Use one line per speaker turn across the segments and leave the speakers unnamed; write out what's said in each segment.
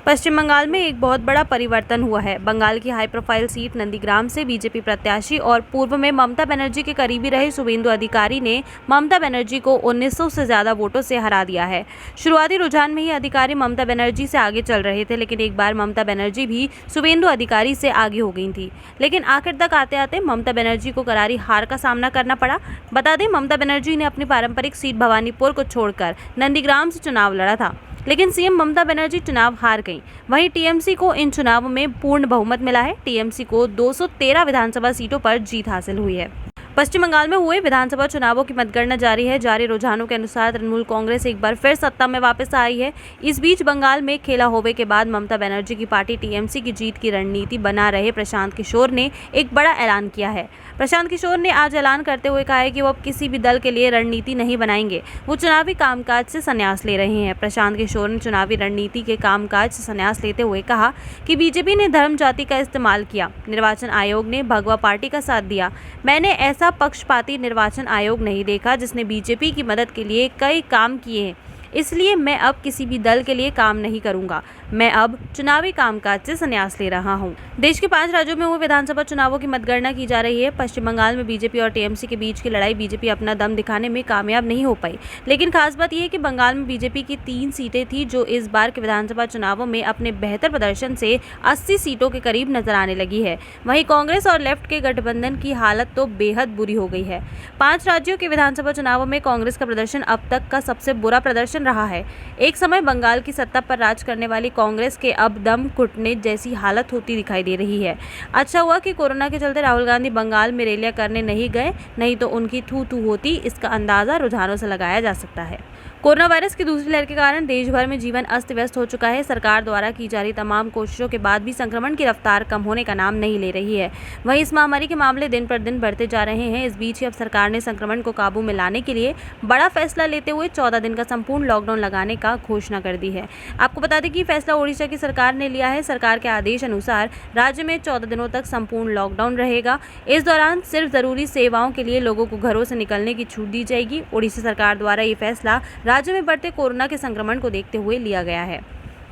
पश्चिम बंगाल में एक बहुत बड़ा परिवर्तन हुआ है। बंगाल की हाई प्रोफाइल सीट नंदीग्राम से बीजेपी प्रत्याशी और पूर्व में ममता बनर्जी के करीबी रहे शुभेंदु अधिकारी ने ममता बनर्जी को 1900 से ज्यादा वोटों से हरा दिया है। शुरुआती रुझान में ही अधिकारी ममता बनर्जी से आगे चल रहे थे, लेकिन एक बार ममता बनर्जी भी शुभेंदु अधिकारी से आगे हो गई थी। लेकिन आखिर तक आते आते ममता बनर्जी को करारी हार का सामना करना पड़ा। बता दें, ममता बनर्जी ने अपनी पारंपरिक सीट भवानीपुर को छोड़कर नंदीग्राम से चुनाव लड़ा था, लेकिन सीएम ममता बनर्जी चुनाव हार गईं। वहीं टीएमसी को इन चुनावों में पूर्ण बहुमत मिला है। टीएमसी को 213 विधानसभा सीटों पर जीत हासिल हुई है। पश्चिम बंगाल में हुए विधानसभा चुनावों की मतगणना जारी है। जारी रुझानों के अनुसार तृणमूल कांग्रेस एक बार फिर सत्ता में वापस आई है। इस बीच बंगाल में खेला होवे के बाद ममता बनर्जी की पार्टी टीएमसी की जीत की रणनीति बना रहे प्रशांत किशोर ने एक बड़ा ऐलान किया है। प्रशांत किशोर ने आज ऐलान करते हुए कहा है कि वो अब किसी भी दल के लिए रणनीति नहीं बनाएंगे, वो चुनावी कामकाज से संन्यास ले रहे हैं। प्रशांत किशोर ने चुनावी रणनीति के कामकाज से संन्यास लेते हुए कहा कि बीजेपी ने धर्म जाति का इस्तेमाल किया, निर्वाचन आयोग ने भगवा पार्टी का साथ दिया। मैंने ऐसा पक्षपाती निर्वाचन आयोग नहीं देखा जिसने बीजेपी की मदद के लिए कई काम किए हैं, इसलिए मैं अब किसी भी दल के लिए काम नहीं करूंगा। मैं अब चुनावी कामकाज से संन्यास ले रहा हूं। देश के 5 राज्यों में हुए विधानसभा चुनावों की मतगणना की जा रही है। पश्चिम बंगाल में बीजेपी और टीएमसी के बीच की लड़ाई बीजेपी अपना दम दिखाने में कामयाब नहीं हो पाई, लेकिन खास बात यह है कि बंगाल में बीजेपी की 3 सीटें थी जो इस बार के विधानसभा चुनावों में अपने बेहतर प्रदर्शन से 80 सीटों के करीब नजर आने लगी है। वहीं कांग्रेस और लेफ्ट के गठबंधन की हालत तो बेहद बुरी हो गई है। 5 राज्यों के विधानसभा चुनावों में कांग्रेस का प्रदर्शन अब तक का सबसे बुरा प्रदर्शन रहा है। एक समय बंगाल की सत्ता पर राज करने वाली कांग्रेस के अब दम घुटने जैसी हालत होती दिखाई दे रही है। अच्छा हुआ कि कोरोना के चलते राहुल गांधी बंगाल में रैलियां करने नहीं गए, नहीं तो उनकी थू थू होती। इसका अंदाजा रुझानों से लगाया जा सकता है। कोरोना वायरस की दूसरी लहर के कारण देश भर में जीवन अस्त व्यस्त हो चुका है। सरकार द्वारा की जा रही तमाम कोशिशों के बाद भी संक्रमण की रफ्तार कम होने का नाम नहीं ले रही है। वहीं इस महामारी के मामले दिन पर दिन बढ़ते जा रहे हैं। इस बीच ही अब सरकार ने संक्रमण को काबू में लाने के लिए बड़ा फैसला लेते हुए 14 दिन का संपूर्ण लॉकडाउन लगाने का घोषणा कर दी है। आपको बता दें कि फैसला ओडिशा की सरकार ने लिया है। सरकार के आदेश अनुसार राज्य में 14 दिनों तक संपूर्ण लॉकडाउन रहेगा। इस दौरान सिर्फ जरूरी सेवाओं के लिए लोगों को घरों से निकलने की छूट दी जाएगी। ओडिशा सरकार द्वारा ये फैसला राज्य में बढ़ते कोरोना के संक्रमण को देखते हुए लिया गया है।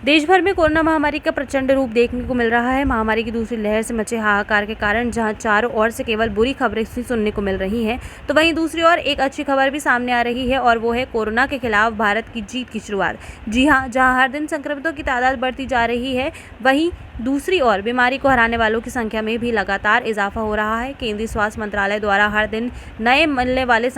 देश भर में कोरोना महामारी का प्रचंड रूप देखने को मिल रहा है। महामारी की दूसरी लहर से मचे हाहाकार के कारण जहां चारों ओर से केवल बुरी खबरें सुनने को मिल रही हैं, तो वहीं दूसरी ओर एक अच्छी खबर भी सामने आ रही है और वो है कोरोना के खिलाफ भारत की जीत की शुरुआत। जी हां, जहां हर दिन संक्रमितों की तादाद बढ़ती जा रही है, वहीं दूसरी ओर बीमारी को हराने वालों की संख्या में भी लगातार इजाफा हो रहा है। केंद्रीय स्वास्थ्य मंत्रालय द्वारा हर दिन नए मिलने वाले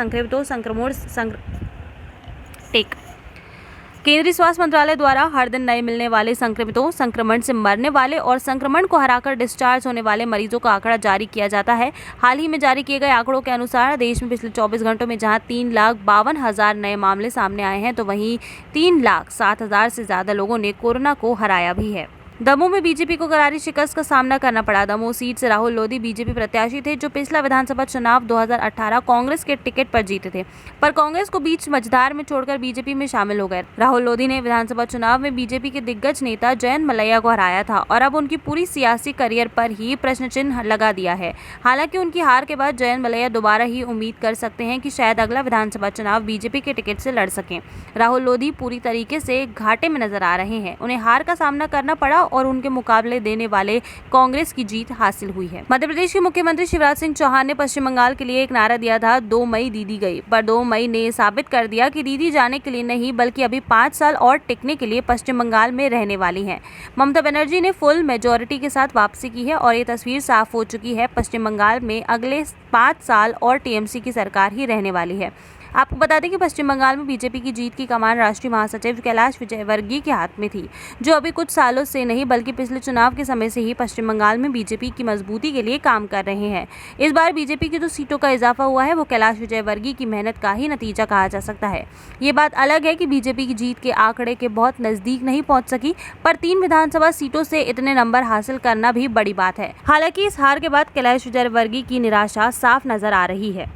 केंद्रीय स्वास्थ्य मंत्रालय द्वारा हर दिन नए मिलने वाले संक्रमितों, संक्रमण से मरने वाले और संक्रमण को हराकर डिस्चार्ज होने वाले मरीजों का आंकड़ा जारी किया जाता है। हाल ही में जारी किए गए आंकड़ों के अनुसार देश में पिछले 24 घंटों में जहां 3,52,000 नए मामले सामने आए हैं, तो वहीं 3,07,000 से ज्यादा लोगों ने कोरोना को हराया भी है। दमोह में बीजेपी को करारी शिकस्त का सामना करना पड़ा। दमोह सीट से राहुल लोधी बीजेपी प्रत्याशी थे जो पिछला विधानसभा चुनाव 2018 कांग्रेस के टिकट पर जीते थे, पर कांग्रेस को बीच मझधार में छोड़कर बीजेपी में शामिल हो गए। राहुल लोधी ने विधानसभा चुनाव में बीजेपी के दिग्गज नेता जयंत मलैया को हराया था और अब उनकी पूरी सियासी करियर पर ही प्रश्न चिन्ह लगा दिया है। हालांकि उनकी हार के बाद जयंत मलैया दोबारा ही उम्मीद कर सकते हैं कि शायद अगला विधानसभा चुनाव बीजेपी के टिकट से लड़ सकें। राहुल लोधी पूरी तरीके से घाटे में नजर आ रहे हैं। उन्हें हार का सामना करना पड़ा और उनके मुकाबले देने वाले कांग्रेस की जीत हासिल हुई है। मध्य प्रदेश के मुख्यमंत्री शिवराज सिंह चौहान ने पश्चिम बंगाल के लिए एक नारा दिया था, 2 मई दीदी गई, पर 2 मई ने साबित कर दिया कि दीदी जाने के लिए नहीं बल्कि अभी 5 साल और टिकने के लिए पश्चिम बंगाल में रहने वाली हैं। ममता बनर्जी ने फुल मेजोरिटी के साथ वापसी की है और ये तस्वीर साफ हो चुकी है। पश्चिम बंगाल में अगले 5 साल और टीएमसी की सरकार ही रहने वाली है। आपको बता दें कि पश्चिम बंगाल में बीजेपी की जीत की कमान राष्ट्रीय महासचिव कैलाश विजयवर्गीय के हाथ में थी, जो अभी कुछ सालों से नहीं बल्कि पिछले चुनाव के समय से ही पश्चिम बंगाल में बीजेपी की मजबूती के लिए काम कर रहे हैं। इस बार बीजेपी की जो सीटों का इजाफा हुआ है वो कैलाश विजयवर्गीय की मेहनत का ही नतीजा कहा जा सकता है। ये बात अलग है कि बीजेपी की जीत के आंकड़े के बहुत नजदीक नहीं पहुंच सकी, पर 3 विधानसभा सीटों से इतने नंबर हासिल करना भी बड़ी बात है। हालांकि इस हार के बाद कैलाश विजयवर्गीय की निराशा साफ नजर आ रही है।